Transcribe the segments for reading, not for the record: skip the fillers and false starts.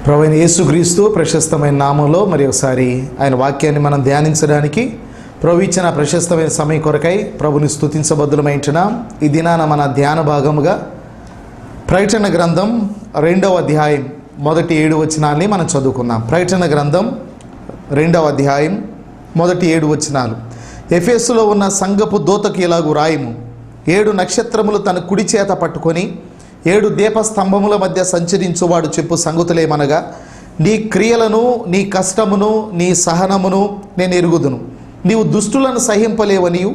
ప్రభువైన యేసుక్రీస్తు ప్రశస్తమైన నామంలో మరి ఒకసారి ఆయన వాక్యాన్ని మనం ధ్యానించడానికి ప్రభు ఇచ్చిన ప్రశస్తమైన సమయం కొరకై ప్రభుని స్తుతించబద్దులమైంటున్నాం. ఈ దినాన మన ధ్యాన భాగముగా ప్రకటన గ్రంథం 2వ అధ్యాయం మొదటి 7 వచనాల్ని మనం చదువుకుందాం. ప్రకటన గ్రంథం 2వ అధ్యాయం మొదటి 7 వచనాలు. ఎఫెసులో ఉన్న సంఘపు దూతకు ఇలాగు రాయము, 7 నక్షత్రములు తన కుడి చేత పట్టుకొని 7 దీపస్తంభముల మధ్య సంచరించువాడు చెప్పు సంగతులేమనగా, నీ క్రియలను, నీ కష్టమును, నీ సహనమును నేను ఎరుగుదును. నీవు దుష్టులను సహింపలేవనియు,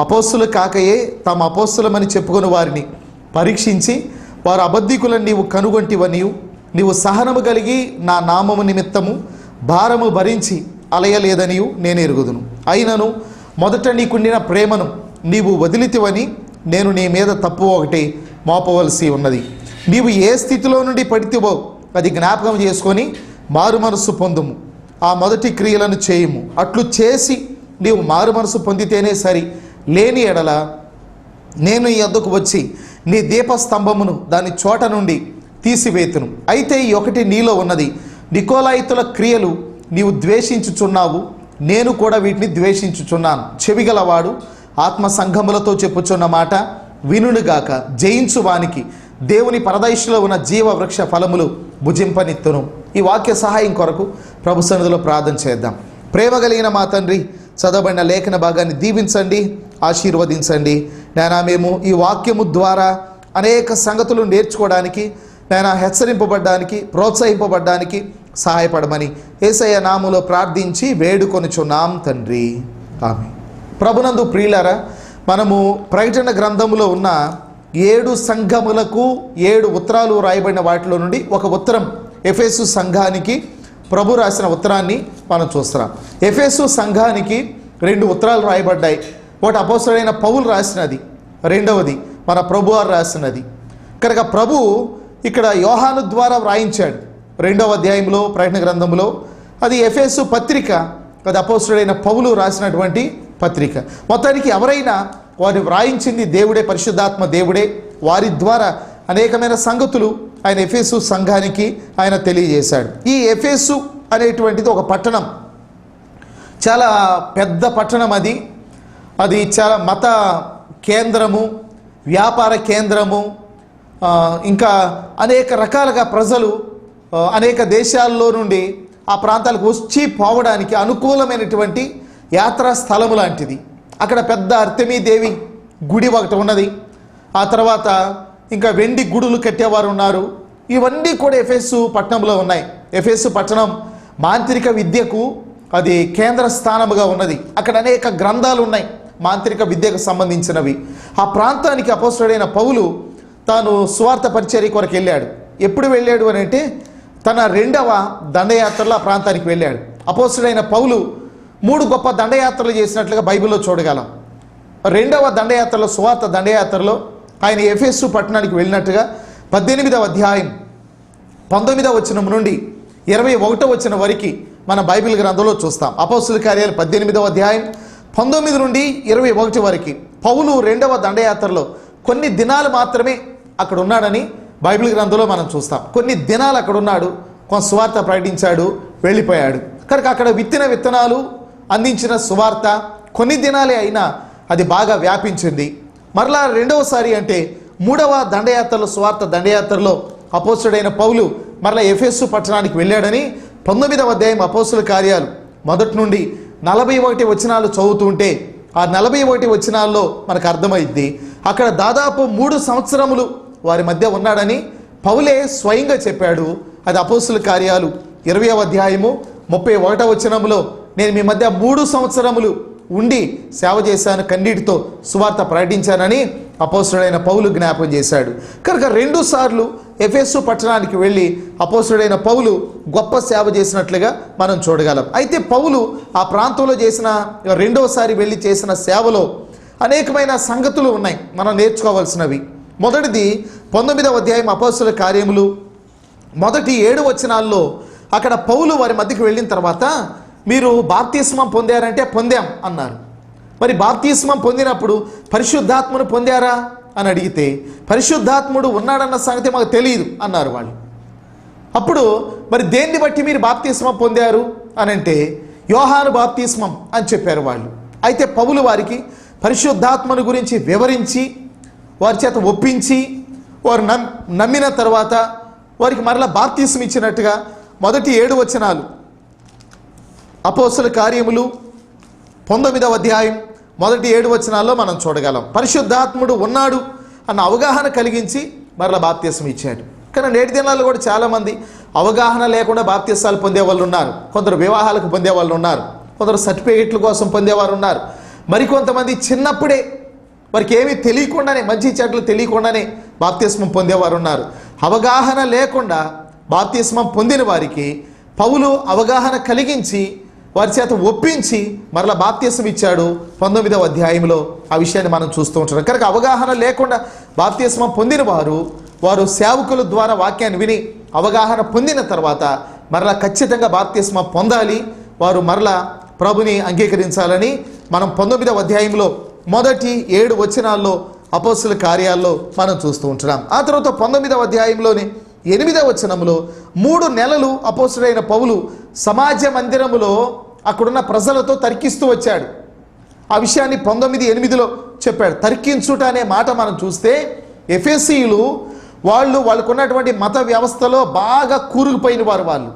అపోస్తులు కాకయే తమ అపోస్తులమని చెప్పుకొని వారిని పరీక్షించి వారు అబద్ధికులను నీవు కనుగొంటివనియు, నీవు సహనము కలిగి నా నామము నిమిత్తము భారము భరించి అలయలేదనియు నేను ఎరుగుదును. అయినను మొదట నీకుండిన ప్రేమను నీవు వదిలితివని నేను నీ మీద తప్పు ఒకటి మోపవలసి ఉన్నది. నీవు ఏ స్థితిలో నుండి పడితివో అది జ్ఞాపకం చేసుకొని మారు మనసు పొందుము, ఆ మొదటి క్రియలను చేయుము. అట్లు చేసి నీవు మారు మనసు పొందితేనే సరి, లేని ఎడల నేను ఈ వద్దకు వచ్చి నీ దీపస్తంభమును దాని చోట నుండి తీసివేతును. అయితే ఈ ఒకటి నీలో ఉన్నది, నికోలాయితుల క్రియలు నీవు ద్వేషించుచున్నావు, నేను కూడా వీటిని ద్వేషించుచున్నాను. చెవిగలవాడు ఆత్మ సంఘములతో చెప్పుచున్న మాట వినుగాక. జయించు వానికి దేవుని పరదైష్లో ఉన్న జీవ వృక్ష ఫలములు భుజింపనిత్తును. ఈ వాక్య సహాయం కొరకు ప్రభు సన్నిధిలో ప్రార్థన చేద్దాం. ప్రేమ కలిగిన మా తండ్రి, చదవబడిన లేఖన భాగాన్ని దీవించండి, ఆశీర్వదించండి. నాయనా, మేము ఈ వాక్యము ద్వారా అనేక సంగతులు నేర్చుకోవడానికి, నాయనా, హెచ్చరింపబడ్డానికి, ప్రోత్సహింపబడ్డానికి సహాయపడమని యేసయ్య నామములో ప్రార్థించి వేడుకొనుచున్నాం తండ్రి, ఆమేన్. ప్రభునందు ప్రియులారా, మనము ప్రకటన గ్రంథములో ఉన్న 7 సంఘములకు 7 ఉత్తరాలు రాయబడిన వాటిలో నుండి ఒక ఉత్తరం ఎఫెసు సంఘానికి ప్రభు రాసిన ఉత్తరాన్ని మనం చూస్తున్నాం. ఎఫెసు సంఘానికి 2 ఉత్తరాలు రాయబడ్డాయి. ఒకటి అపోస్తలుడైన పౌలు రాసినది, రెండవది మన ప్రభువారు రాసినది. కనుక ప్రభు ఇక్కడ యోహాను ద్వారా వ్రాయించాడు 2వ అధ్యాయంలో ప్రకటన గ్రంథంలో. అది ఎఫెసు పత్రిక, అది అపోస్తలుడైన పౌలు రాసినటువంటి పత్రిక. మొత్తానికి ఎవరైనా వారిని వ్రాయించింది దేవుడే, పరిశుద్ధాత్మ దేవుడే. వారి ద్వారా అనేకమైన సంగతులు ఆయన ఎఫెసు సంఘానికి ఆయన తెలియజేశాడు. ఈ ఎఫెసు అనేటువంటిది ఒక పట్టణం, చాలా పెద్ద పట్టణం. అది చాలా మత కేంద్రము, వ్యాపార కేంద్రము, ఇంకా అనేక రకాలుగా ప్రజలు అనేక దేశాల్లో నుండి ఆ ప్రాంతాలకు వచ్చి పోవడానికి అనుకూలమైనటువంటి యాత్రా స్థలము లాంటిది. అక్కడ పెద్ద అర్తెమీదేవి గుడి ఒకటి ఉన్నది. ఆ తర్వాత ఇంకా వెండి గుడులు కట్టేవారు ఉన్నారు. ఇవన్నీ కూడా ఎఫెసు పట్టణంలో ఉన్నాయి. ఎఫెసు పట్టణం మాంత్రిక విద్యకు అది కేంద్ర స్థానముగా ఉన్నది. అక్కడ అనేక గ్రంథాలు ఉన్నాయి మాంత్రిక విద్యకు సంబంధించినవి. ఆ ప్రాంతానికి అపోస్తలుడైన పౌలు తాను సువార్త పరిచర్య కొరకు వెళ్ళాడు. ఎప్పుడు వెళ్ళాడు అని అంటే తన 2వ దండయాత్రలో ఆ ప్రాంతానికి వెళ్ళాడు. అపోస్తలుడైన పౌలు 3 గొప్ప దండయాత్రలు చేసినట్లుగా బైబిల్లో చూడగలం. 2వ దండయాత్రలో, సువార్త దండయాత్రలో ఆయన ఎఫెసు పట్టణానికి వెళ్ళినట్టుగా 18వ అధ్యాయం 19వ వచనం నుండి 21వ వచనం వరకు మన బైబిల్ గ్రంథంలో చూస్తాం. అపోస్తలుల కార్యాలు 18వ అధ్యాయం 19 నుండి 21 వరకు పౌలు 2వ దండయాత్రలో కొన్ని దినాలు మాత్రమే అక్కడ ఉన్నాడని బైబిల్ గ్రంథంలో మనం చూస్తాం. కొన్ని దినాలు అక్కడ ఉన్నాడు, కొంత సువార్త ప్రకటించాడు, వెళ్ళిపోయాడు. కనుక అక్కడ విత్తిన విత్తనాలు, అందించిన సువార్త కొన్ని దినాలే అయినా అది బాగా వ్యాపించింది. మరలా 2వసారి అంటే 3వ దండయాత్రలో, సువార్త దండయాత్రలో అపోస్తలుడైన పౌలు మరలా ఎఫెసు పట్టణానికి వెళ్ళాడని 19వ అధ్యాయం అపోస్తలుల కార్యాలు మొదటి నుండి 41 వచనాలు చదువుతుంటే ఆ 41 వచనాల్లో మనకు అర్థమైద్ది. అక్కడ దాదాపు 3 సంవత్సరములు వారి మధ్య ఉన్నాడని పౌలే స్వయంగా చెప్పాడు. అది అపోస్తలుల కార్యాలు 20వ అధ్యాయము 31వ వచనంలో, నేను మీ మధ్య 3 సంవత్సరములు ఉండి సేవ చేశాను, కన్నీటితో సువార్త ప్రకటించానని అపోస్తలుడైన పౌలు జ్ఞాపకం చేశాడు. కనుక 2 సార్లు ఎఫెసు పట్టణానికి వెళ్ళి అపోస్తలుడైన పౌలు గొప్ప సేవ చేసినట్లుగా మనం చూడగలం. అయితే పౌలు ఆ ప్రాంతంలో చేసిన 2వసారి వెళ్ళి చేసిన సేవలో అనేకమైన సంగతులు ఉన్నాయి మనం నేర్చుకోవాల్సినవి. మొదటిది 19వ అధ్యాయం అపోస్తలుల కార్యములు మొదటి 7 వచనాల్లో అక్కడ పౌలు వారి మధ్యకి వెళ్ళిన తర్వాత, మీరు బాప్తిస్మం పొందారంటే పొందాం అన్నారు. మరి బాప్తిస్మం పొందినప్పుడు పరిశుద్ధాత్మను పొందారా అని అడిగితే, పరిశుద్ధాత్ముడు ఉన్నాడన్న సంగతి మాకు తెలియదు అన్నారు వాళ్ళు. అప్పుడు మరి దేన్ని బట్టి మీరు బాప్తిస్మం పొందారు అని అంటే యోహాను బాప్తిస్మం అని చెప్పారు వాళ్ళు. అయితే పౌలు వారికి పరిశుద్ధాత్మను గురించి వివరించి వారి చేత ఒప్పించి వారు నమ్మిన తర్వాత వారికి మరలా బాప్తిస్మం ఇచ్చినట్టుగా మొదటి 7 వచనాలు అపోస్తలుల కార్యములు 19వ అధ్యాయం మొదటి 7 వచనాల్లో మనం చూడగలం. పరిశుద్ధాత్ముడు ఉన్నాడు అన్న అవగాహన కలిగించి మరలా బాప్తిస్మం ఇచ్చాడు. కానీ నేటి దినాల్లో కూడా చాలామంది అవగాహన లేకుండా బాప్తిస్మాలు పొందే వాళ్ళు ఉన్నారు. కొందరు వివాహాలకు పొందే వాళ్ళు ఉన్నారు, కొందరు సర్టిఫికేట్ల కోసం పొందేవారు ఉన్నారు, మరికొంతమంది చిన్నప్పుడే వారికి ఏమీ తెలియకుండానే మంచి చెడ్డలు తెలియకుండానే బాప్తిస్మం పొందేవారు ఉన్నారు. అవగాహన లేకుండా బాప్తిస్మం పొందిన వారికి పౌలు అవగాహన కలిగించి వారి చేత ఒప్పించి మరలా బాప్తిస్మం ఇచ్చాడు 19వ అధ్యాయంలో. ఆ విషయాన్ని మనం చూస్తూ ఉంటున్నాం. కనుక అవగాహన లేకుండా బాప్తిస్మం పొందిన వారు సేవకుల ద్వారా వాక్యాన్ని విని అవగాహన పొందిన తర్వాత మరలా ఖచ్చితంగా బాప్తిస్మం పొందాలి. వారు మరలా ప్రభుని అంగీకరించాలని మనం 19వ అధ్యాయంలో మొదటి 7 వచనాల్లో అపోస్తలుల కార్యాల్లో మనం చూస్తూ ఉంటున్నాం. ఆ తర్వాత 19వ అధ్యాయంలోని 8వ వచనంలో 3 నెలలు అపోస్తలుడైన పౌలు సమాజ మందిరములో అక్కడున్న ప్రజలతో తర్కిస్తూ వచ్చాడు. ఆ విషయాన్ని 19:8లో చెప్పాడు. తర్కించుట అనే మాట మనం చూస్తే ఎఫెసీయులు వాళ్ళకున్నటువంటి మత వ్యవస్థలో బాగా కూరుకుపోయిన వాళ్ళు.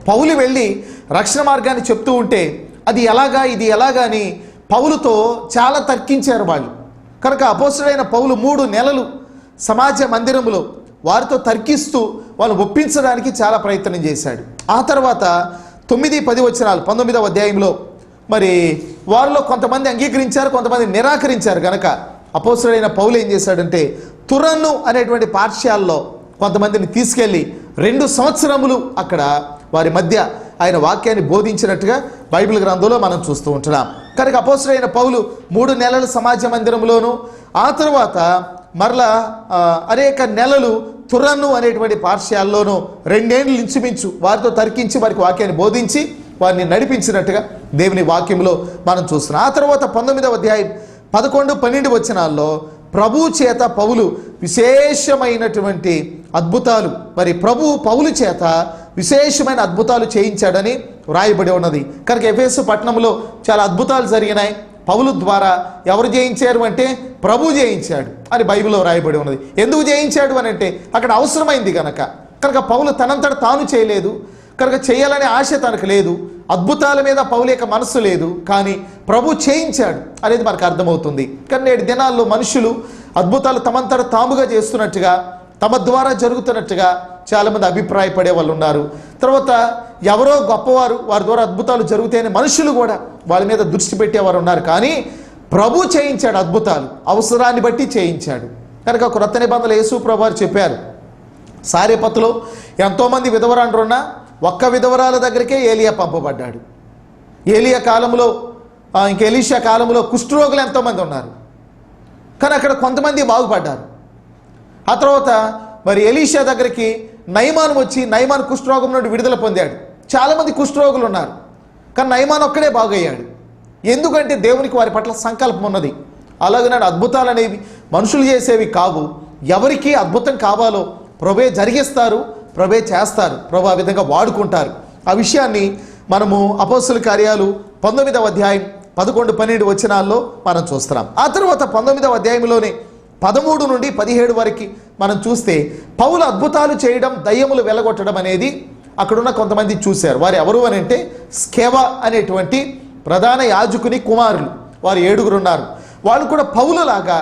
పౌలు వెళ్ళి రక్షణ మార్గాన్ని చెప్తూ ఉంటే అది ఎలాగా ఇది ఎలాగా అని పౌలుతో చాలా తర్కించారు వాళ్ళు. కనుక అపోస్తలుడైన పౌలు 3 నెలలు సమాజ మందిరములో వారితో తర్కిస్తూ వాళ్ళు ఒప్పించడానికి చాలా ప్రయత్నం చేశాడు. ఆ తర్వాత 9-10 వచనాలు 19వ అధ్యాయంలో మరి వారిలో కొంతమంది అంగీకరించారు, కొంతమంది నిరాకరించారు. కనుక అపోస్తలుడైన పౌలు ఏం చేశాడంటే తురన్ను అనేటువంటి పాఠశాలలో కొంతమందిని తీసుకెళ్ళి 2 సంవత్సరములు అక్కడ వారి మధ్య ఆయన వాక్యాన్ని బోధించినట్టుగా బైబిల్ గ్రంథంలో మనం చూస్తూ ఉంటున్నాం. కనుక అపోస్తలుడైన పౌలు 3 నెలలు సమాజ మందిరంలోను, ఆ తర్వాత మరలా అనేక నెలలు తురన్ను అనేటువంటి పాఠశాలలోనూ 2 ఏళ్ళు ఇంచుమించు వారితో తర్కించి వారికి వాక్యాన్ని బోధించి వారిని నడిపించినట్టుగా దేవుని వాక్యంలో మనం చూస్తున్నాం. ఆ తర్వాత 19వ అధ్యాయం 11-12 వచనాల్లో ప్రభు చేత పౌలు విశేషమైనటువంటి అద్భుతాలు మరి పౌలు చేత విశేషమైన అద్భుతాలు చేయించాడని వ్రాయబడి ఉన్నది. కనుక ఎఫెసు పట్టణంలో చాలా అద్భుతాలు జరిగినాయి. పౌలు ద్వారా ఎవరు జయించారు అంటే ప్రభు జయించాడు అని బైబిల్లో రాయబడి ఉన్నది. ఎందుకు జయించాడు అని అంటే అక్కడ అవసరమైంది కనుక పౌలు తనంతట తాను చేయలేదు, కనుక చేయాలనే ఆశ తనకు లేదు, అద్భుతాల మీద పౌలు యొక్క మనస్సు లేదు, కానీ ప్రభు చేయించాడు అనేది మనకు అర్థమవుతుంది. కానీ నేటి దినాల్లో మనుషులు అద్భుతాలు తమంతట తాముగా చేస్తున్నట్టుగా, తమ ద్వారా జరుగుతున్నట్టుగా చాలామంది అభిప్రాయపడే వాళ్ళు ఉన్నారు. తర్వాత ఎవరో గొప్పవారు వారి ద్వారా అద్భుతాలు జరుగుతాయని మనుషులు కూడా వాళ్ళ మీద దృష్టి పెట్టేవారు ఉన్నారు. కానీ ప్రభు చేయించాడు అద్భుతాలు, అవసరాన్ని బట్టి చేయించాడు. కనుక క్రొత్త నిబంధనలు యేసు ప్రభు వారు చెప్పారు, సారెపత్తులో ఎంతోమంది విధవరాండ్రు ఉన్నా ఒక్క విధవరాల దగ్గరికే ఏలియా పంపబడ్డాడు. ఏలియా కాలంలో ఇంకా ఎలీషా కాలంలో కుష్ఠరోగులు ఎంతోమంది ఉన్నారు, కానీ అక్కడ కొంతమంది బాగుపడ్డారు. ఆ తర్వాత మరి ఎలీషా దగ్గరికి నయమాను వచ్చి నయమాను కుష్ఠరోగం నుండి విడుదల పొందాడు. చాలామంది కుష్ఠరోగులు ఉన్నారు, కానీ నయమాను ఒక్కడే బాగయ్యాడు. ఎందుకంటే దేవునికి వారి పట్ల సంకల్పం ఉన్నది. అలాగే అద్భుతాలు అనేవి మనుషులు చేసేవి కావు. ఎవరికి అద్భుతం కావాలో ప్రభే జరిగిస్తారు, ప్రభే చేస్తారు, ప్రభు ఆ విధంగా వాడుకుంటారు. ఆ విషయాన్ని మనము అపోస్తలుల కార్యాలు 19వ అధ్యాయం 11-12 వచనాల్లో మనం చూస్తున్నాం. ఆ తర్వాత 19వ అధ్యాయంలోనే 13 నుండి 17 వరకు మనం చూస్తే పౌలు అద్భుతాలు చేయడం, దయ్యములు వెలగొట్టడం అనేది అక్కడున్న కొంతమంది చూశారు. వారు ఎవరు అని అంటే స్కెవ అనేటువంటి ప్రధాన యాజకుని కుమారులు, వారు 7 ఉన్నారు. వాళ్ళు కూడా పౌలులాగా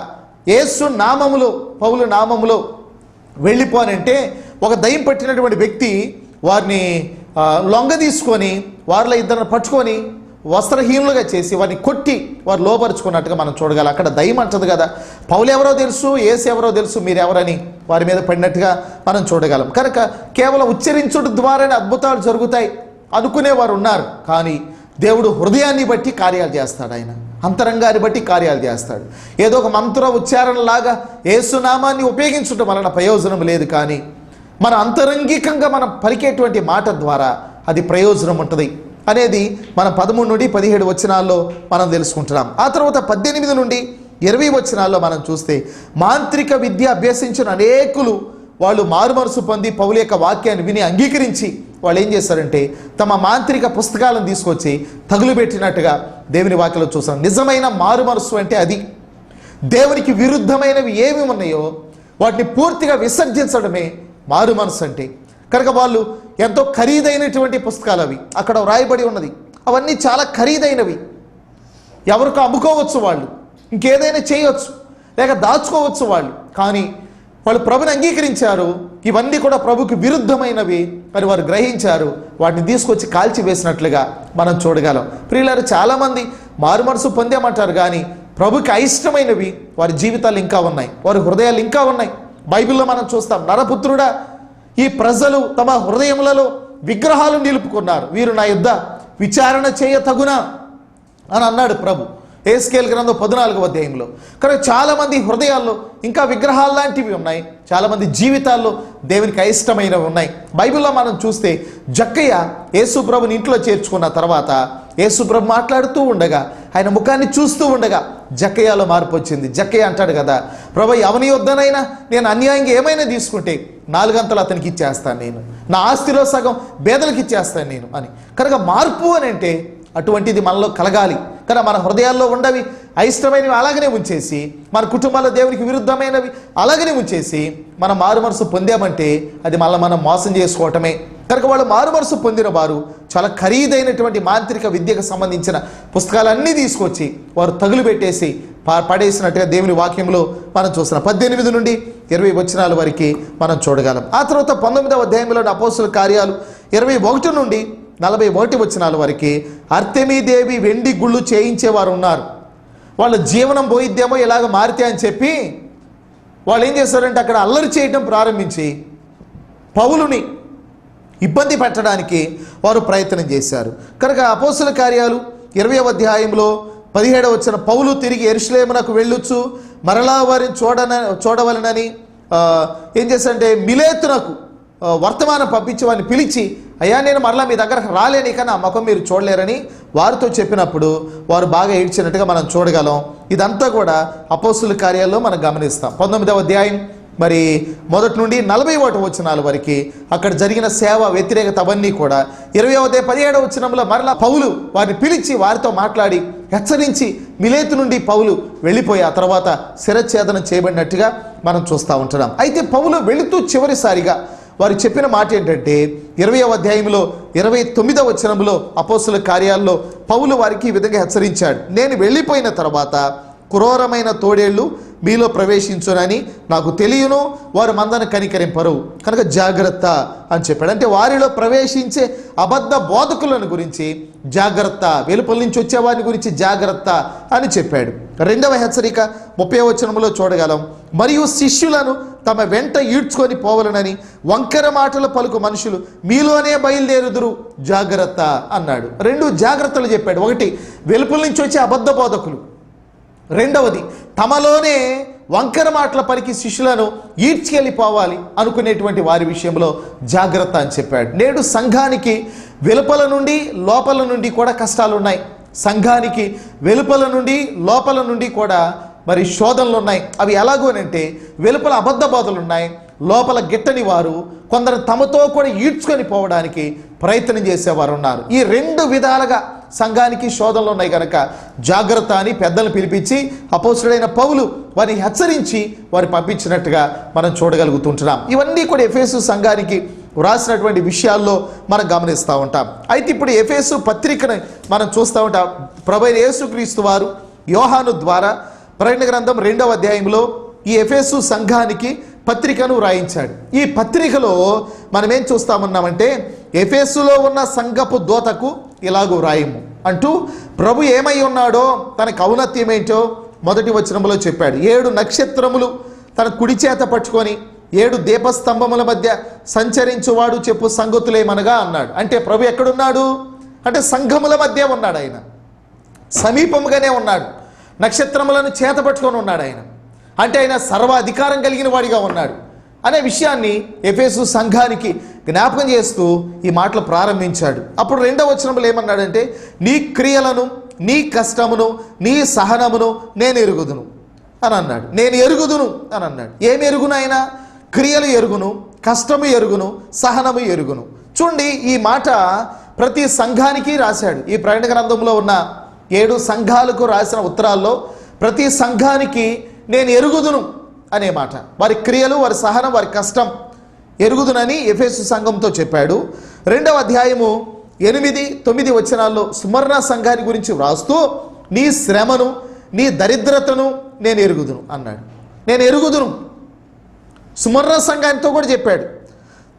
యేసు నామములో పౌలు నామములో వెళ్ళిపోనంటే ఒక దయ్యం పట్టినటువంటి వ్యక్తి వారిని లొంగ తీసుకొని వారిలో 2 పట్టుకొని వస్త్రహీనులుగా చేసి వారిని కొట్టి వారు లోపరుచుకున్నట్టుగా మనం చూడగలం. అక్కడ దయ్యం అంటది కదా, పౌలు ఎవరో తెలుసు, యేసు ఎవరో తెలుసు, మీరెవరని వారి మీద పడినట్టుగా మనం చూడగలం. కనుక కేవలం ఉచ్చరించుట ద్వారానే అద్భుతాలు జరుగుతాయి అనుకునేవారు ఉన్నారు. కానీ దేవుడు హృదయాన్ని బట్టి కార్యాలు చేస్తాడు, ఆయన అంతరంగాన్ని బట్టి కార్యాలు చేస్తాడు. ఏదో ఒక మంత్ర ఉచ్చారణలాగా యేసునామాన్ని ఉపయోగించడం వలన ప్రయోజనం లేదు, కానీ మన అంతరంగికంగా మనం పలికేటువంటి మాట ద్వారా అది ప్రయోజనం ఉంటుంది అనేది మనం 13 నుండి 17 వచనాల్లో మనం తెలుసుకుంటున్నాం. ఆ తర్వాత 18 నుండి 20 వచనాల్లో మనం చూస్తే మాంత్రిక విద్య అభ్యసించిన అనేకులు వాళ్ళు మారుమనసు పొంది పౌలు యొక్క వాక్యాన్ని విని అంగీకరించి వాళ్ళు ఏం చేశారంటే తమ మాంత్రిక పుస్తకాలను తీసుకొచ్చి తగులుబెట్టినట్టుగా దేవుని వాక్యలో చూసాం. నిజమైన మారుమనసు అంటే అది. దేవునికి విరుద్ధమైనవి ఏమి ఉన్నాయో వాటిని పూర్తిగా విసర్జించడమే మారు మనసు అంటే. కనుక వాళ్ళు ఎంతో ఖరీదైనటువంటి పుస్తకాలు అవి, అక్కడ వ్రాయబడి ఉన్నది. అవన్నీ చాలా ఖరీదైనవి. ఎవరికో అమ్ముకోవచ్చు, వాళ్ళు ఇంకేదైనా చేయవచ్చు, లేక దాచుకోవచ్చు వాళ్ళు. కానీ వాళ్ళు ప్రభుని అంగీకరించారు. ఇవన్నీ కూడా ప్రభుకి విరుద్ధమైనవి మరి వారు గ్రహించారు. వాటిని తీసుకొచ్చి కాల్చి వేసినట్లుగా మనం చూడగలం. ప్రియులారు, చాలామంది మారు మనసు పొందామంటారు కానీ ప్రభుకి అయిష్టమైనవి వారి జీవితాలు ఇంకా ఉన్నాయి, వారి హృదయాలు ఇంకా ఉన్నాయి. బైబిల్లో మనం చూస్తాం, నరపుత్రుడా, ఈ ప్రజలు తమ హృదయములలో విగ్రహాలు నిలుపుకున్నారు, వీరు నా యుద్ధ విచారణ చేయ తగునా అని అన్నాడు ప్రభు ఎహెజ్కేలు గ్రంథం 14వ అధ్యాయంలో. కానీ చాలామంది హృదయాల్లో ఇంకా విగ్రహాలు లాంటివి ఉన్నాయి, చాలామంది జీవితాల్లో దేవునికి అయిష్టమైనవి ఉన్నాయి. బైబిల్లో మనం చూస్తే జక్కయ్య యేసు ప్రభుని ఇంట్లో చేర్చుకున్న తర్వాత యేసు ప్రభు మాట్లాడుతూ ఉండగా, ఆయన ముఖాన్ని చూస్తూ ఉండగా జక్కయ్యలో మార్పు వచ్చింది. జక్కయ్య అంటాడు కదా, ప్రభు ఎవని యొద్దనైనా నేను అన్యాయంగా ఏమైనా తీసుకుంటే 4 గంటలు అతనికి ఇచ్చేస్తాను, నేను నా ఆస్తిలో సగం పేదలకు ఇచ్చేస్తాను నేను అని. కనుక మార్పు అని అంటే అటువంటిది మనలో కలగాలి. కానీ మన హృదయాల్లో ఉండవి అయిష్టమైనవి అలాగనే ఉంచేసి, మన కుటుంబాల్లో దేవునికి విరుద్ధమైనవి అలాగనే ఉంచేసి మనం మారు మనసు పొందామంటే అది మళ్ళీ మనం మోసం చేసుకోవటమే. కనుక వాళ్ళు మారు మనసు పొందిన వారు చాలా ఖరీదైనటువంటి మాంత్రిక విద్యకు సంబంధించిన పుస్తకాలన్నీ తీసుకొచ్చి వారు తగులు పెట్టేసి పడేసినట్టుగా దేవుని వాక్యంలో మనం చూస్తున్నాం. 18 నుండి 20 వచనాల వరకు మనం చూడగలం. ఆ తర్వాత 19వ అధ్యాయంలోని అపోస్తుల కార్యాలు 21 నుండి 41 వచనాల వరకు అర్తెమీదేవి వెండి గుళ్ళు చేయించేవారు ఉన్నారు. వాళ్ళ జీవనం పోయిద్దేమో ఇలాగ మారితే అని చెప్పి వాళ్ళు ఏం చేశారంటే అక్కడ అల్లరి చేయడం ప్రారంభించి పౌలుని ఇబ్బంది పెట్టడానికి వారు ప్రయత్నం చేశారు. కనుక అపోస్తుల కార్యాలు 20వ అధ్యాయంలో 17వ వచనం, పౌలు తిరిగి యెరూషలేమునకు వెళ్ళొచ్చు మరలా వారిని చూడవలనని ఏం చేశారంటే మిలేతునకు వర్తమానం పంపించి వారిని పిలిచి, అయ్యా నేను మరలా మీ దగ్గరకు రాలేని కానీ ఆ ముఖం మీరు చూడలేరని వారితో చెప్పినప్పుడు వారు బాగా ఏడ్చినట్టుగా మనం చూడగలం. ఇదంతా కూడా అపోస్తుల కార్యాల్లో మనం గమనిస్తాం. 19వ అధ్యాయం మరి 1 నుండి 41 వచనాల వరకు అక్కడ జరిగిన సేవ వ్యతిరేకత అవన్నీ కూడా 20వ అధ్యాయం 17వ వచనంలో మరలా పౌలు వారిని పిలిచి వారితో మాట్లాడి హెచ్చరించి మిలేతు నుండి పౌలు వెళ్ళిపోయి ఆ తర్వాత శిరఛేదనం చేయబడినట్టుగా మనం చూస్తూ ఉంటున్నాం. అయితే పౌలు వెళుతూ చివరిసారిగా వారు చెప్పిన మాట ఏంటంటే 20వ అధ్యాయంలో 29వ వచనంలో అపోస్తుల కార్యాల్లో పౌలు వారికి ఈ విధంగా హెచ్చరించాడు, నేను వెళ్ళిపోయిన తర్వాత క్రూరమైన తోడేళ్లు మీలో ప్రవేశించునని నాకు తెలియను, వారు మందను కనికరింపరు, కనుక జాగ్రత్త అని చెప్పాడు. అంటే వారిలో ప్రవేశించే అబద్ధ బోధకులను గురించి జాగ్రత్త, వెలుపల నుంచి వచ్చేవారిని గురించి జాగ్రత్త అని చెప్పాడు. 2వ హెచ్చరిక 30వ వచనంలో చూడగలం, మరియు శిష్యులను తమ వెంట ఈడ్చుకొని పోవలనని వంకర మాటలు పలుకు మనుషులు మీలోనే బయలుదేరుదురు, జాగ్రత్త అన్నాడు. 2 జాగ్రత్తలు చెప్పాడు. 1 వెలుపల నుంచి వచ్చే అబద్ధ బోధకులు, 2వది తమలోనే వంకర మాటల పలికి శిష్యులను ఈడ్చుకెళ్ళిపోవాలి అనుకునేటువంటి వారి విషయంలో జాగ్రత్త అని చెప్పాడు. నేడు సంఘానికి వెలుపల నుండి లోపల నుండి కూడా కష్టాలు ఉన్నాయి. సంఘానికి వెలుపల నుండి లోపల నుండి కూడా మరి శోధనలు ఉన్నాయి. అవి ఎలాగోనంటే వెలుపల అబద్ధ బోధలు ఉన్నాయి, లోపల గిట్టని వారు కొందరు తమతో కూడా ఈడ్చుకొని పోవడానికి ప్రయత్నం చేసేవారు ఉన్నారు. ఈ 2 విధాలుగా సంఘానికి శోధనలు ఉన్నాయి కనుక జాగ్రత్త అని పెద్దలు పిలిపించి అపోస్తుడైన పౌలు వారిని హెచ్చరించి వారు పంపించినట్టుగా మనం చూడగలుగుతుంటున్నాం. ఇవన్నీ కూడా ఎఫెసు సంఘానికి వ్రాసినటువంటి విషయాల్లో మనం గమనిస్తూ ఉంటాం. అయితే ఇప్పుడు ఎఫెసు పత్రికను మనం చూస్తూ ఉంటాం. ప్రభువైన యేసుక్రీస్తు వారు యోహాను ద్వారా ప్రకటన గ్రంథం 2వ అధ్యాయంలో ఈ ఎఫెసు సంఘానికి పత్రికను వ్రాయించాడు. ఈ పత్రికలో మనం ఏం చూస్తామన్నామంటే ఎఫెసులో ఉన్న సంఘపు దూతకు ఇలాగూ వ్రాయము అంటూ ప్రభు ఏమై ఉన్నాడో తనకు ఔన్నత్యం ఏంటో 1వ వచనంలో చెప్పాడు. 7 నక్షత్రములు తన కుడి చేత పట్టుకొని 7 దీపస్తంభముల మధ్య సంచరించువాడు చెప్పు సంగతులేమనగా అన్నాడు. అంటే ప్రభు ఎక్కడున్నాడు అంటే సంఘముల మధ్య ఉన్నాడు, ఆయన సమీపముగానే ఉన్నాడు, నక్షత్రములను చేత పట్టుకొని ఉన్నాడు ఆయన. అంటే ఆయన సర్వాధికారం కలిగిన వాడిగా ఉన్నాడు అనే విషయాన్ని ఎఫెసు సంఘానికి జ్ఞాపకం చేస్తూ ఈ మాటలు ప్రారంభించాడు. అప్పుడు 2వ వచనంలో ఏమన్నాడంటే, నీ క్రియలను, నీ కష్టమును, నీ సహనమును నేను ఎరుగుదును అని అన్నాడు. నేను ఎరుగుదును అని అన్నాడు. ఏమి ఎరుగును ఆయన? క్రియలు ఎరుగును, కష్టము ఎరుగును, సహనము ఎరుగును. చూడండి, ఈ మాట ప్రతి సంఘానికి రాశాడు. ఈ ప్రకటన గ్రంథంలో ఉన్న 7 సంఘాలకు రాసిన ఉత్తరాల్లో ప్రతి సంఘానికి నేను ఎరుగుదును అనే మాట, వారి క్రియలు, వారి సహనం, వారి కష్టం ఎరుగుదునని ఎఫెసు సంఘంతో చెప్పాడు. 2వ అధ్యాయము 8-9 వచనాల్లో సుమర్ణ సంఘాన్ని గురించి వ్రాస్తూ నీ శ్రమను, నీ దరిద్రతను నేను ఎరుగుదును అన్నాడు. నేను ఎరుగుదును. సుమర్ణ సంఘానితో కూడా చెప్పాడు.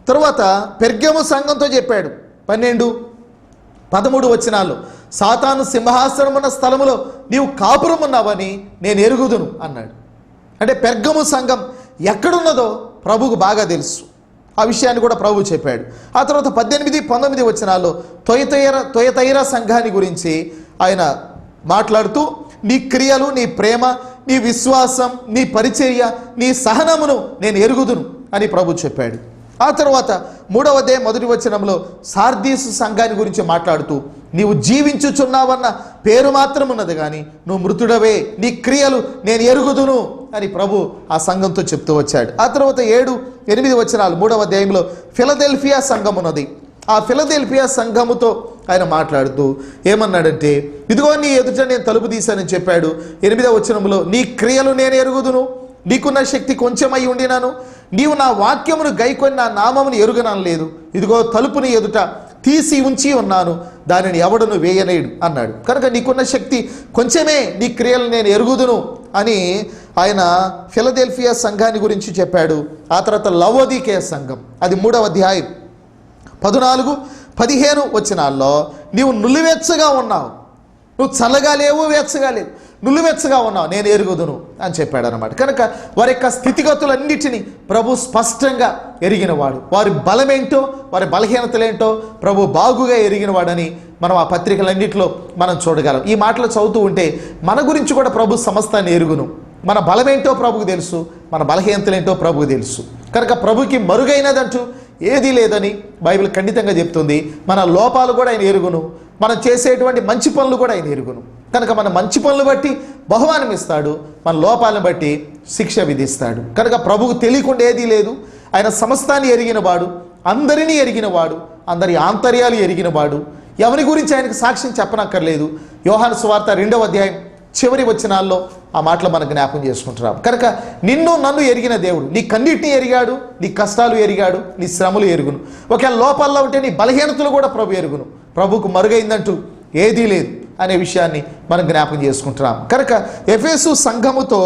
తరువాత పెర్గము సంఘంతో చెప్పాడు. 12-13 వచనాల్లో సాతాను సింహాసనమున్న స్థలములో నీవు కాపురం ఉన్నావని నేను ఎరుగుదును అన్నాడు. అంటే పెర్గము సంఘం ఎక్కడున్నదో ప్రభువుకు బాగా తెలుసు. ఆ విషయాన్ని కూడా ప్రభువు చెప్పాడు. ఆ తర్వాత 18-19 వచనాల్లో తొయతైర సంఘాన్ని గురించి ఆయన మాట్లాడుతూ నీ క్రియలు, నీ ప్రేమ, నీ విశ్వాసం, నీ పరిచర్య, నీ సహనమును నేను ఎరుగుదును అని ప్రభు చెప్పాడు. ఆ తర్వాత 3వ అధ్యాయం 1వ వచనంలో సార్దీసు సంఘాన్ని గురించి మాట్లాడుతూ నీవు జీవించుచున్నావన్న పేరు మాత్రం ఉన్నది కానీ నువ్వు మృతుడవే, నీ క్రియలు నేను ఎరుగుదును అని ప్రభు ఆ సంఘంతో చెప్తూ వచ్చాడు. ఆ తర్వాత 7-8 వచనాలు 3వ అధ్యాయంలో ఫిలదెల్ఫియా సంఘం ఉన్నది. ఆ ఫిలదెల్ఫియా సంఘముతో ఆయన మాట్లాడుతూ ఏమన్నాడంటే, ఇదిగో నీ ఎదుట నేను తలుపు తీశానని చెప్పాడు. 8వ వచనంలో నీ క్రియలు నేను ఎరుగుదును, నీకున్న శక్తి కొంచెమై ఉండినాను, నీవు నా వాక్యమును గైకొని నా నామమును ఎరుగనను లేదు. ఇదిగో తలుపుని ఎదుట తీసి ఉంచి ఉన్నాను, దానిని ఎవడను వేయనేడు అన్నాడు. కనుక నీకున్న శక్తి కొంచెమే, నీ క్రియలు నేను ఎరుగుదును అని ఆయన ఫిలదెల్ఫియా సంఘాన్ని గురించి చెప్పాడు. ఆ తర్వాత లవోదికేయ సంఘం, అది 3వ అధ్యాయం 14-15 వచనాల్లో నీవు నులివెచ్చగా ఉన్నావు, నువ్వు చల్లగా లేవు, వెచ్చగా లేవు, నులివెచ్చగా ఉన్నావు, నేను ఎరుగుదును అని చెప్పాడు అనమాట. కనుక వారి యొక్క స్థితిగతులన్నిటినీ ప్రభు స్పష్టంగా ఎరిగినవాడు. వారి బలమేంటో, వారి బలహీనతలేంటో ప్రభు బాగుగా ఎరిగినవాడని మనం ఆ పత్రికలన్నింటిలో మనం చూడగలం. ఈ మాటలు చదువుతూ ఉంటే మన గురించి కూడా ప్రభు సమస్తాన్ని ఎరుగును. మన బలమేంటో ప్రభుకు తెలుసు, మన బలహీనతలేంటో ప్రభుకు తెలుసు. కనుక ప్రభుకి మరుగైనదంటూ ఏదీ లేదని బైబిల్ ఖండితంగా చెప్తుంది. మన లోపాలు కూడా ఆయన ఎరుగును, మనం చేసేటువంటి మంచి పనులు కూడా ఆయన ఎరుగును. కనుక మన మంచి పనులు బట్టి బహుమానం ఇస్తాడు, మన లోపాలను బట్టి శిక్ష విధిస్తాడు. కనుక ప్రభువుకు తెలియకుండా ఏదీ లేదు. ఆయన సమస్తాన్ని ఎరిగినవాడు, అందరినీ ఎరిగినవాడు, అందరి ఆంతర్యాలు ఎరిగినవాడు. ఎవరి గురించి ఆయనకు సాక్ష్యం చెప్పనక్కర్లేదు. యోహాను సువార్త 2వ అధ్యాయం చివరి వచనాల్లో ఆ మాటలు మనం జ్ఞాపకం చేసుకుంటున్నాం. కనుక నిన్ను నన్ను ఎరిగిన దేవుడు నీ కన్నిటిని ఎరిగాడు, నీ కష్టాలు ఎరిగాడు, నీ శ్రమలు ఎరుగును. ఒకవేళ లోపాల్లో ఉంటే నీ బలహీనతలు కూడా ప్రభు ఎరుగును. ప్రభువుకు మరుగైందంటూ ఏదీ లేదు అనే విషయాన్ని మనం జ్ఞాపకం చేసుకుంటున్నాం. కనుక ఎఫెసు సంఘముతో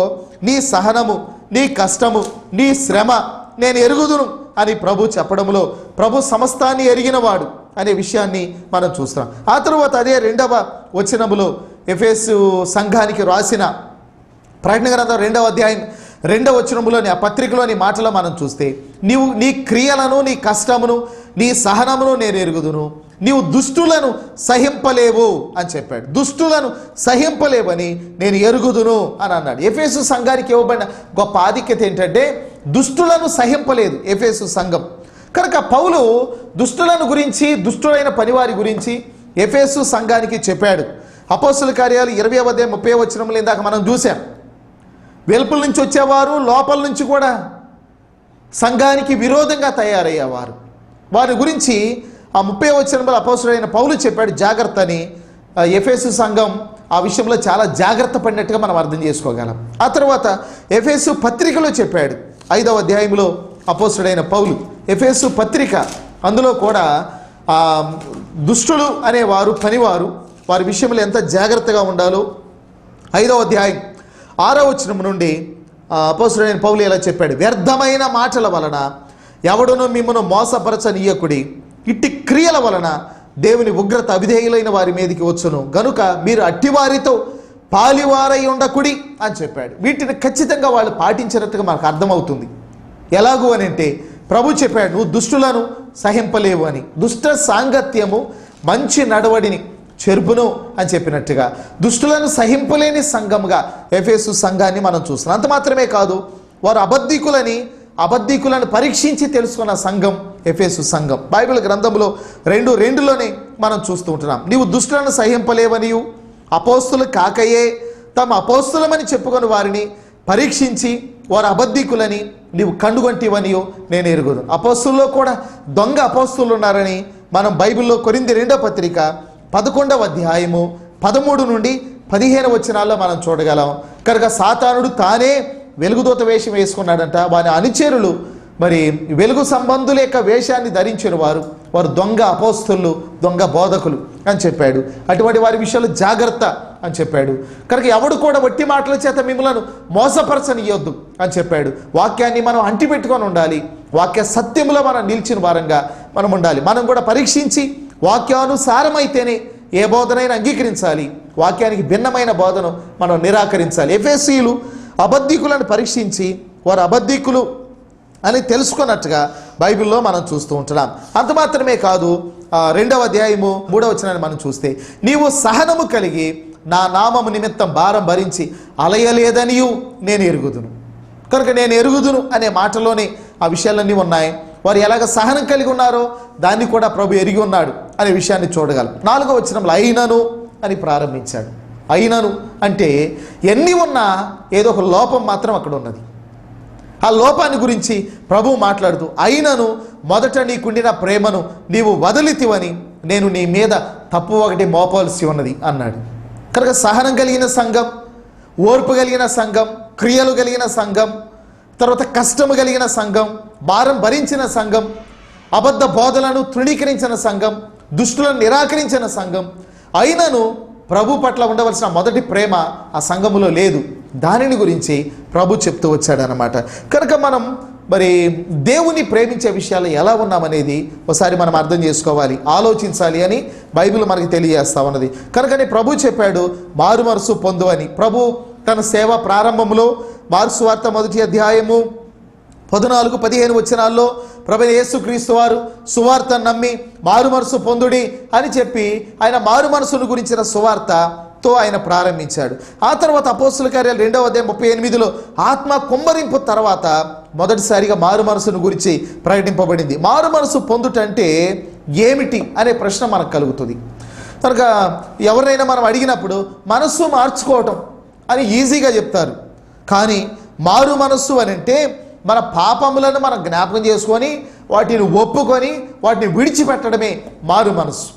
నీ సహనము, నీ కష్టము, నీ శ్రమ నేను ఎరుగుదును అని ప్రభు చెప్పడంలో ప్రభు సమస్తాన్ని ఎరిగినవాడు అనే విషయాన్ని మనం చూస్తున్నాం. ఆ తరువాత అదే 2వ వచనములో ఎఫెసు సంఘానికి రాసిన ప్రకటన గ్రంథం 2వ అధ్యాయం 2వ వచనములోని ఆ పత్రికలోని మాటలో మనం చూస్తే నీవు నీ క్రియలను, నీ కష్టమును, నీ సహనమును నేను ఎరుగుదును, నీవు దుష్టులను సహింపలేవు అని చెప్పాడు. దుష్టులను సహింపలేవని నేను ఎరుగుదును అని అన్నాడు. ఎఫెసు సంఘానికి ఇవ్వబడిన గొప్ప ఆధిక్యత ఏంటంటే దుష్టులను సహింపలేదు ఎఫెసు సంఘం. కనుక పౌలు దుష్టులను గురించి, దుష్టులైన పనివారి గురించి ఎఫెసు సంఘానికి చెప్పాడు. అపోస్తలుల కార్యాలు 20వ అధ్యాయం 30వ వచనంలో ఇందాక మనం చూసాం. వెలుపల నుంచి వచ్చేవారు, లోపల నుంచి కూడా సంఘానికి విరోధంగా తయారయ్యేవారు. వారి గురించి ఆ 30వ వచనంలో అపోస్తలుడైన పౌలు చెప్పాడు జాగ్రత్త అని. ఎఫెసు సంఘం ఆ విషయంలో చాలా జాగ్రత్త పడినట్టుగా మనం అర్థం చేసుకోగలం. ఆ తర్వాత ఎఫెసు పత్రికలో చెప్పాడు 5వ అధ్యాయంలో అపోస్తలుడైన పౌలు ఎఫెసు పత్రిక, అందులో కూడా దుష్టులు అనేవారు, పనివారు, వారి విషయంలో ఎంత జాగ్రత్తగా ఉండాలో 5వ అధ్యాయం 6వ వచనం నుండి అపోస్తలుడైన పౌలు ఇలా చెప్పాడు. వ్యర్థమైన మాటల వలన ఎవడును మిమ్మను మోసపరచనీయకుడి, ఇట్టి క్రియల వలన దేవుని ఉగ్రత అవిధేయులైన వారి మీదకి వచ్చును, గనుక మీరు అట్టివారితో పాలివారై ఉండకుడి అని చెప్పాడు. వీటిని ఖచ్చితంగా వాళ్ళు పాటించినట్టుగా మనకు అర్థమవుతుంది. ఎలాగూ అని అంటే ప్రభు చెప్పాడు నువ్వు దుష్టులను సహింపలేవు అని. దుష్ట సాంగత్యము మంచి నడవడిని చెరుపును అని చెప్పినట్టుగా దుష్టులను సహింపలేని సంఘముగా ఎఫెసు సంఘాన్ని మనం చూస్తున్నాం. అంత మాత్రమే కాదు, వారు అబద్ధికులను పరీక్షించి తెలుసుకున్న సంఘం ఎఫెసు సంఘం. బైబిల్ గ్రంథంలో 2:2లోనే మనం చూస్తూ ఉంటున్నాం. నీవు దుష్టులను సహింపలేవనియు అపోస్తులు కాకయే తమ అపోస్తులమని చెప్పుకొని వారిని పరీక్షించి వారు అబద్ధికులని నీవు కనుగొంటివనియో నేను ఎరుగుదును. అపోస్తుల్లో కూడా దొంగ అపోస్తులు ఉన్నారని మనం బైబిల్లో కొరింథీ 2వ పత్రిక 11వ అధ్యాయము 13 నుండి 15 వచనాల్లో మనం చూడగలం. కనుక సాతానుడు తానే వెలుగుదూత వేషం వేసుకున్నాడంట. వారి అనుచరులు మరి వెలుగు సంబంధుల యొక్క వేషాన్ని ధరించిన వారు దొంగ అపోస్తులు, దొంగ బోధకులు అని చెప్పాడు. అటువంటి వారి విషయాలు జాగ్రత్త అని చెప్పాడు. కనుక ఎవడు కూడా వట్టి మాటల చేత మిమ్మల్ని మోసపరచనియొద్దు అని చెప్పాడు. వాక్యాన్ని మనం అంటిపెట్టుకొని ఉండాలి. వాక్య సత్యములో మనం నిలిచిన వారంగా మనం ఉండాలి. మనం కూడా పరీక్షించి వాక్యానుసారమైతేనే ఏ బోధనైనా అంగీకరించాలి. వాక్యానికి భిన్నమైన బోధను మనం నిరాకరించాలి. ఎఫెసీయులు అబద్ధికులను పరీక్షించి వారు అబద్ధికులు అని తెలుసుకున్నట్టుగా బైబిల్లో మనం చూస్తూ ఉంటున్నాం. అంత మాత్రమే కాదు, 2వ అధ్యాయము 3వ వచనాన్ని మనం చూస్తే, నీవు సహనము కలిగి నా నామము నిమిత్తం భారం భరించి అలయలేదనియు నేను ఎరుగుదును. కనుక నేను ఎరుగుదును అనే మాటలోనే ఆ విషయాలన్నీ ఉన్నాయి. వారు ఎలాగ సహనం కలిగి ఉన్నారో దాన్ని కూడా ప్రభు ఎరిగి ఉన్నాడు అనే విషయాన్ని చూడగలం. 4వ వచనంలో అయినను అని ప్రారంభించాడు. అయినను అంటే ఎన్ని ఉన్నా ఏదో ఒక లోపం మాత్రం అక్కడ ఉన్నది. ఆ లోపాన్ని గురించి ప్రభు మాట్లాడుతూ, అయినను మొదట నీకుండిన ప్రేమను నీవు వదిలితివని నేను నీ మీద తప్పు ఒకటి మోపవలసి ఉన్నది అన్నాడు. కనుక సహనం కలిగిన సంఘం, ఓర్పు కలిగిన సంఘం, క్రియలు కలిగిన సంఘం, తర్వాత కష్టము కలిగిన సంఘం, భారం భరించిన సంఘం, అబద్ధ బోధలను తృణీకరించిన సంఘం, దుష్టులను నిరాకరించిన సంఘం, అయినను ప్రభు పట్ల ఉండవలసిన మొదటి ప్రేమ ఆ సంఘములో లేదు. దానిని గురించి ప్రభు చెప్తూ వచ్చాడనమాట. కనుక మనం మరి దేవుని ప్రేమించే విషయాలు ఎలా ఉన్నామనేది ఒకసారి మనం అర్థం చేసుకోవాలి, ఆలోచించాలి అని బైబిల్ మనకి తెలియజేస్తా ఉన్నది. కనుకనే ప్రభు చెప్పాడు మారు మనసు పొందు అని. ప్రభు తన సేవ ప్రారంభంలో మార్కు సువార్త 1వ అధ్యాయము 14-15 వచనాల్లో ప్రభువైన యేసుక్రీస్తు వారు సువార్త నమ్మి మారు మనసు పొందుడి అని చెప్పి ఆయన మారు మనసును గురించిన సువార్తతో ఆయన ప్రారంభించాడు. ఆ తర్వాత అపోస్తుల కార్యాలు 2వ అధ్యాయం 38లో ఆత్మ కుమ్మరింపు తర్వాత మొదటిసారిగా మారు మనసును గురించి ప్రకటింపబడింది. మారు మనసు పొందుటంటే ఏమిటి అనే ప్రశ్న మనకు కలుగుతుంది. కనుక ఎవరినైనా మనం అడిగినప్పుడు మనస్సు మార్చుకోవటం అని ఈజీగా చెప్తారు. కానీ మారు మనస్సు అని అంటే మన పాపములను మనం జ్ఞాపకం చేసుకొని వాటిని ఒప్పుకొని వాటిని విడిచిపెట్టడమే మారు మనస్సు.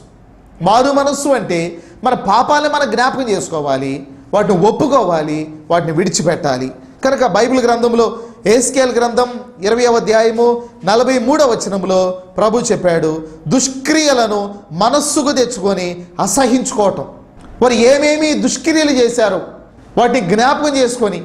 మారు మనస్సు అంటే మన పాపాలను మనం జ్ఞాపకం చేసుకోవాలి, వాటిని ఒప్పుకోవాలి, వాటిని విడిచిపెట్టాలి. కనుక బైబిల్ గ్రంథంలో ఎహెజ్కేలు గ్రంథం 20వ అధ్యాయము 43వ వచనంలో ప్రభు చెప్పాడు, దుష్క్రియలను మనస్సుకు తెచ్చుకొని అసహించుకోవటం. వారు ఏమేమి దుష్క్రియలు చేశారో వాటిని జ్ఞాపకం చేసుకొని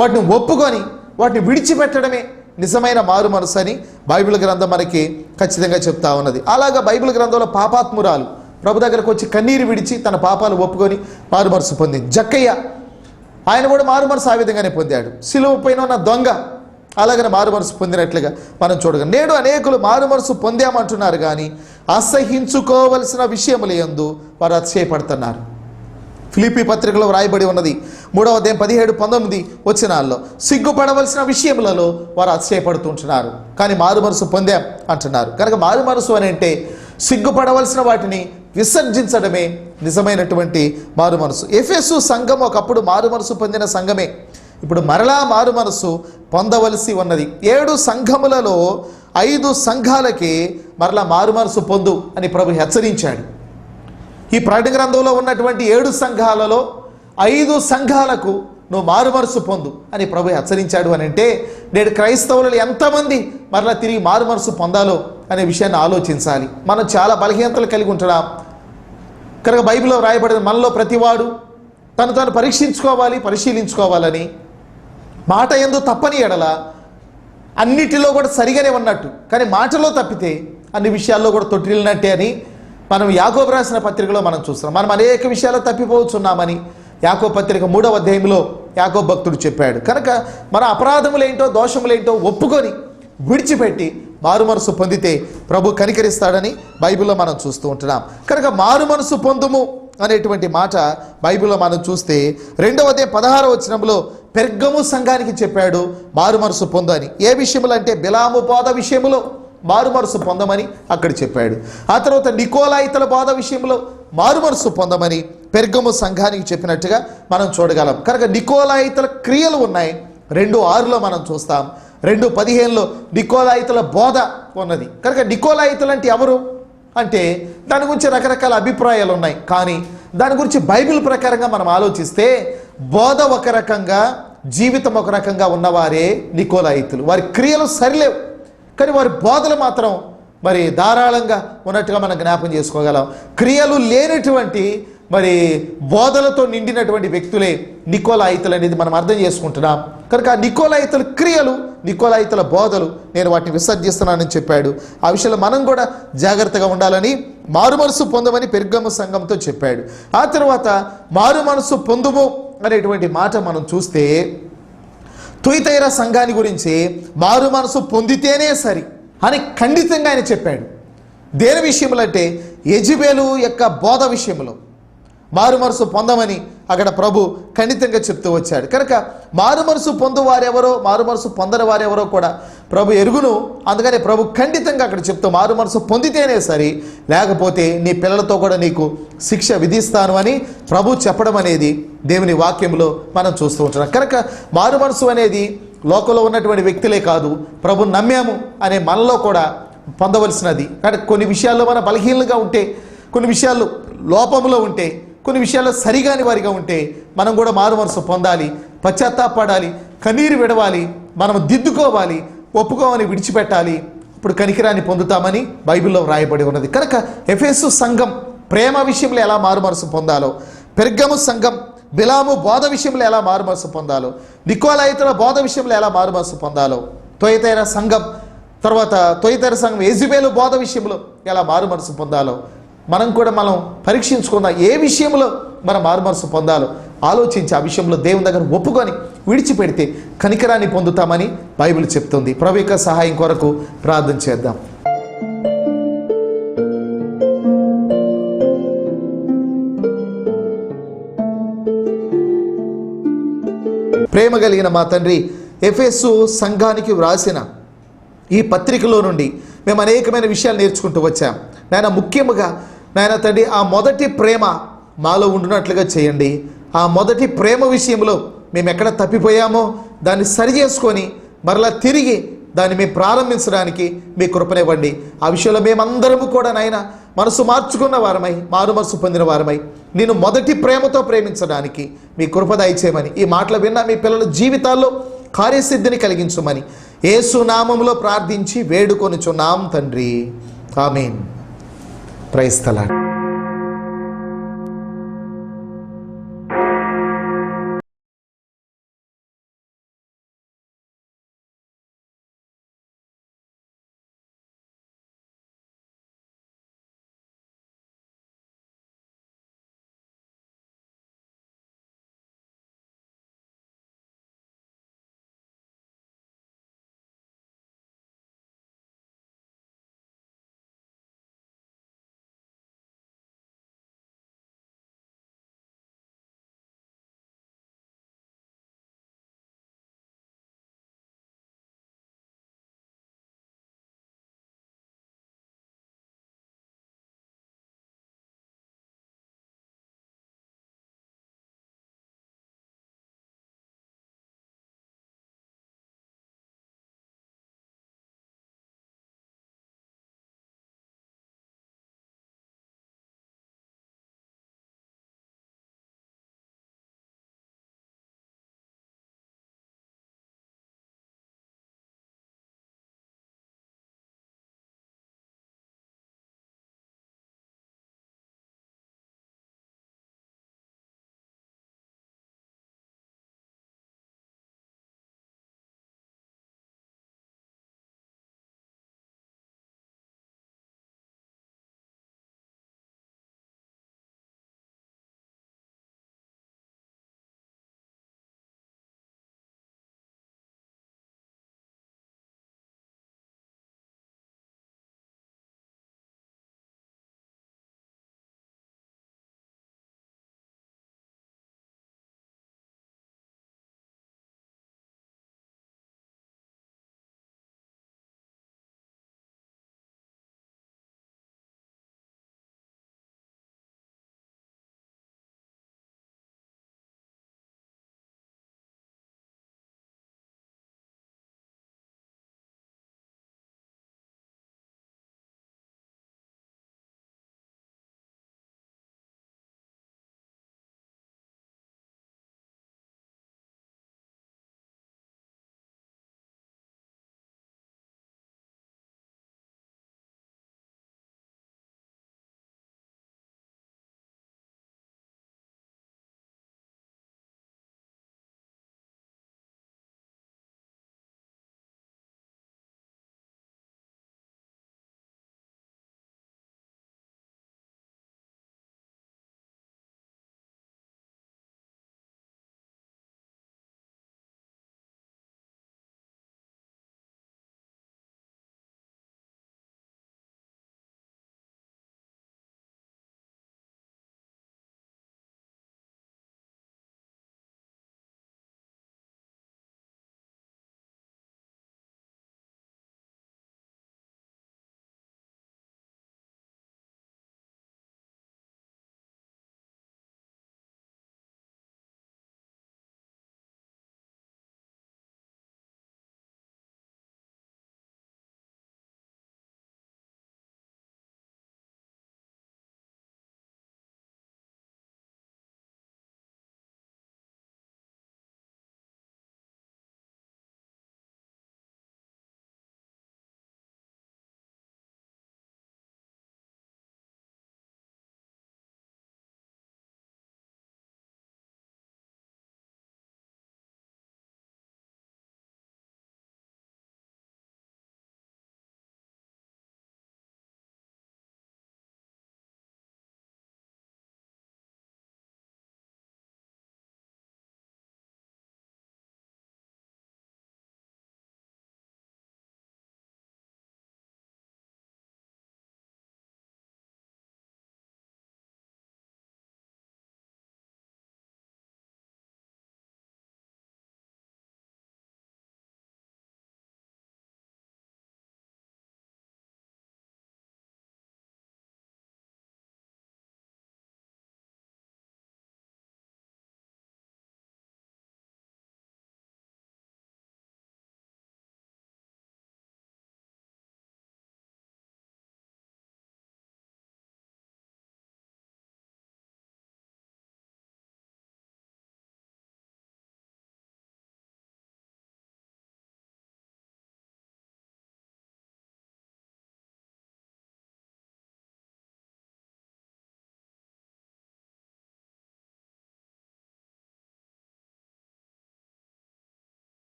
వాటిని ఒప్పుకొని వాటిని విడిచిపెట్టడమే నిజమైన మారు మనసు అని బైబిల్ గ్రంథం మనకి ఖచ్చితంగా చెప్తా ఉన్నది. అలాగా బైబిల్ గ్రంథంలో పాపాత్మురాలు ప్రభు దగ్గరకు వచ్చి కన్నీరు విడిచి తన పాపాలు ఒప్పుకొని మారు మనసు పొందింది. జక్కయ్య ఆయన కూడా మారు మనసు ఆ విధంగానే పొందాడు. సిలువ పైన ఉన్న దొంగ అలాగనే మారు మనసు పొందినట్లుగా మనం చూడగలం. నేడు అనేకులు మారు మనసు పొందామంటున్నారు కానీ అసహించుకోవలసిన విషయముల యందు వారు అతిశయపడుతున్నారు. ఫిలిప్పీ పత్రికలో వ్రాయబడి ఉన్నది 3వ అధ్యాయం 17-19 వచనాల్లో సిగ్గుపడవలసిన విషయములలో వారు అతిశయపడుతుంటున్నారు కానీ మారు మనసు పొందాం అంటున్నారు. కనుక మారు మనసు అని అంటే సిగ్గుపడవలసిన వాటిని విసర్జించడమే నిజమైనటువంటి మారు మనసు. ఎఫెసు సంఘం ఒకప్పుడు మారు మనసు పొందిన సంఘమే. ఇప్పుడు మరలా మారు మనసు పొందవలసి ఉన్నది. 7 సంఘములలో 5 సంఘాలకి మరలా మారు మనసు పొందు అని ప్రభు హెచ్చరించాడు. ఈ ప్రకటన గ్రంథంలో ఉన్నటువంటి 7 సంఘాలలో 5 సంఘాలకు నువ్వు మారు మనసు పొందు అని ప్రభు హెచ్చరించాడు అని అంటే నేడు క్రైస్తవులు ఎంతమంది మరలా తిరిగి మారు మనసు పొందాలో అనే విషయాన్ని ఆలోచించాలి. మనం చాలా బలహీనతలు కలిగి ఉంటున్నాం. కనుక బైబిల్లో రాయబడిన మనలో ప్రతివాడు తను పరిశీలించుకోవాలని మాట యందు తప్పని ఎడల అన్నిటిలో కూడా సరిగానే ఉన్నట్టు కానీ మాటలో తప్పితే అన్ని విషయాల్లో కూడా తొట్టిల్లినట్టే అని మనం యాకోబు రాసిన పత్రికలో మనం చూస్తున్నాం. మనం అనేక విషయాలు తప్పిపోతున్నామని యాకోబు పత్రిక 3వ అధ్యాయంలో యాకోబు భక్తుడు చెప్పాడు. కనుక మన అపరాధములేంటో దోషములేంటో ఒప్పుకొని విడిచిపెట్టి మారు మనసు పొందితే ప్రభు కనికరిస్తాడని బైబిల్లో మనం చూస్తూ ఉంటున్నాం. కనుక మారు మనసు పొందుము అనేటువంటి మాట బైబిల్లో మనం చూస్తే 2వ అధ్యాయం 16వ వచనంలో పెర్గము సంఘానికి చెప్పాడు మారు మనసు పొందు అని. ఏ విషయములు అంటే బిలాము బోధ విషయములో మారు మనసు పొందమని అక్కడ చెప్పాడు. ఆ తర్వాత నికోలాయితల బోధ విషయంలో మారు మనసు పొందమని పెర్గము సంఘానికి చెప్పినట్టుగా మనం చూడగలం. కనుక నికోలాయితల క్రియలు ఉన్నాయి, 2:6 మనం చూస్తాం. 2:15 నికోలాయితుల బోధ ఉన్నది. కనుక నికోలాయితులు అంటే ఎవరు అంటే దాని గురించి రకరకాల అభిప్రాయాలు ఉన్నాయి. కానీ దాని గురించి బైబిల్ ప్రకారంగా మనం ఆలోచిస్తే బోధ ఒక రకంగా, జీవితం ఒక రకంగా ఉన్నవారే నికోలాయితులు. వారి క్రియలు సరిలేవు, కానీ వారి బోధలు మాత్రం మరి ధారాళంగా ఉన్నట్టుగా మనం జ్ఞాపకం చేసుకోగలం. క్రియలు లేనటువంటి మరి బోధలతో నిండినటువంటి వ్యక్తులే నికోలాయితులు అనేది మనం అర్థం చేసుకుంటున్నాం. కనుక నికోలాయితుల క్రియలు, నికోలాయితుల బోధలు నేను వాటిని విసర్జిస్తున్నానని చెప్పాడు. ఆ విషయంలో మనం కూడా జాగ్రత్తగా ఉండాలని మారుమనసు పొందమని పెర్గము సంఘంతో చెప్పాడు. ఆ తర్వాత మారుమనసు పొందుము అనేటువంటి మాట మనం చూస్తే తుయతైర సంఘాన్ని గురించి మారు మనసు పొందితేనే సరి అని ఖండితంగా ఆయన చెప్పాడు. దేని విషయంలో అంటే యెజబెలు యొక్క బోధ విషయంలో మారు మనసు పొందమని అక్కడ ప్రభు ఖండితంగా చెప్తూ వచ్చాడు. కనుక మారు మనసు పొందు వారెవరో, మారు మనసు పొందని వారెవరో కూడా ప్రభు ఎరుగును. అందుకని ప్రభు ఖండితంగా అక్కడ చెప్తూ మారు మనసు పొందితేనే సరి, లేకపోతే నీ పిల్లలతో కూడా నీకు శిక్ష విధిస్తాను అని ప్రభు చెప్పడం అనేది దేవుని వాక్యంలో మనం చూస్తూ ఉంటున్నాం. కనుక మారు మనసు అనేది లోకంలో ఉన్నటువంటి వ్యక్తులే కాదు, ప్రభు నమ్మాము అనే మనలో కూడా పొందవలసినది. కానీ కొన్ని విషయాల్లో మన బలహీనలుగా ఉంటే, కొన్ని విషయాల్లో లోపంలో ఉంటే, కొన్ని విషయాల్లో సరిగాని వారిగా ఉంటే మనం కూడా మారు మనసు పొందాలి, పశ్చాత్తాపడాలి, కన్నీరు విడవాలి, మనం దిద్దుకోవాలి, ఒప్పుకోమని విడిచిపెట్టాలి. ఇప్పుడు కనికిరాన్ని పొందుతామని బైబిల్లో వ్రాయబడి ఉన్నది. కనుక ఎఫెసు సంఘం ప్రేమ విషయంలో ఎలా మారు మనసు పొందాలో, పెర్గము సంఘం బిలాము బోధ విషయంలో ఎలా మారు మనసు పొందాలో, నికోలాయితుల బోధ విషయంలో ఎలా మారు మనసు పొందాలో, తుయతైర సంఘం యెజబెలు బోధ విషయంలో ఎలా మారు మనసు పొందాలో మనం పరీక్షించుకుందాం. ఏ విషయంలో మనం మారు మనసు పొందాలో ఆలోచించి ఆ విషయంలో దేవుని దగ్గర ఒప్పుకొని విడిచిపెడితే కనికరాన్ని పొందుతామని బైబిల్ చెప్తుంది. ప్రభు యొక్క సహాయం కొరకు ప్రార్థన చేద్దాం. ప్రేమ కలిగిన మా తండ్రి, ఎఫెసు సంఘానికి వ్రాసిన ఈ పత్రికలో నుండి మేము అనేకమైన విషయాలు నేర్చుకుంటూ వచ్చాం. నాయన ముఖ్యముగా నాయన తండ్రి, ఆ మొదటి ప్రేమ మాలో ఉండునట్లుగా చేయండి. ఆ మొదటి ప్రేమ విషయంలో మేము ఎక్కడ తప్పిపోయామో దాన్ని సరి చేసుకొని మరలా తిరిగి దాన్ని మేము ప్రారంభించడానికి మీ కృపనివ్వండి. ఆ విషయంలో మేమందరము కూడా నాయన మనసు మార్చుకున్న వారమై, మారు మనసు పొందిన వారమై నేను మొదటి ప్రేమతో ప్రేమించడానికి మీ కృప దయచేయమని, ఈ మాటలు విన్న మీ పిల్లల జీవితాల్లో కార్యసిద్ధిని కలిగించమని యేసు నామములో ప్రార్థించి వేడుకొనుచున్నాం తండ్రి. ఆమేన్. Praise the lord.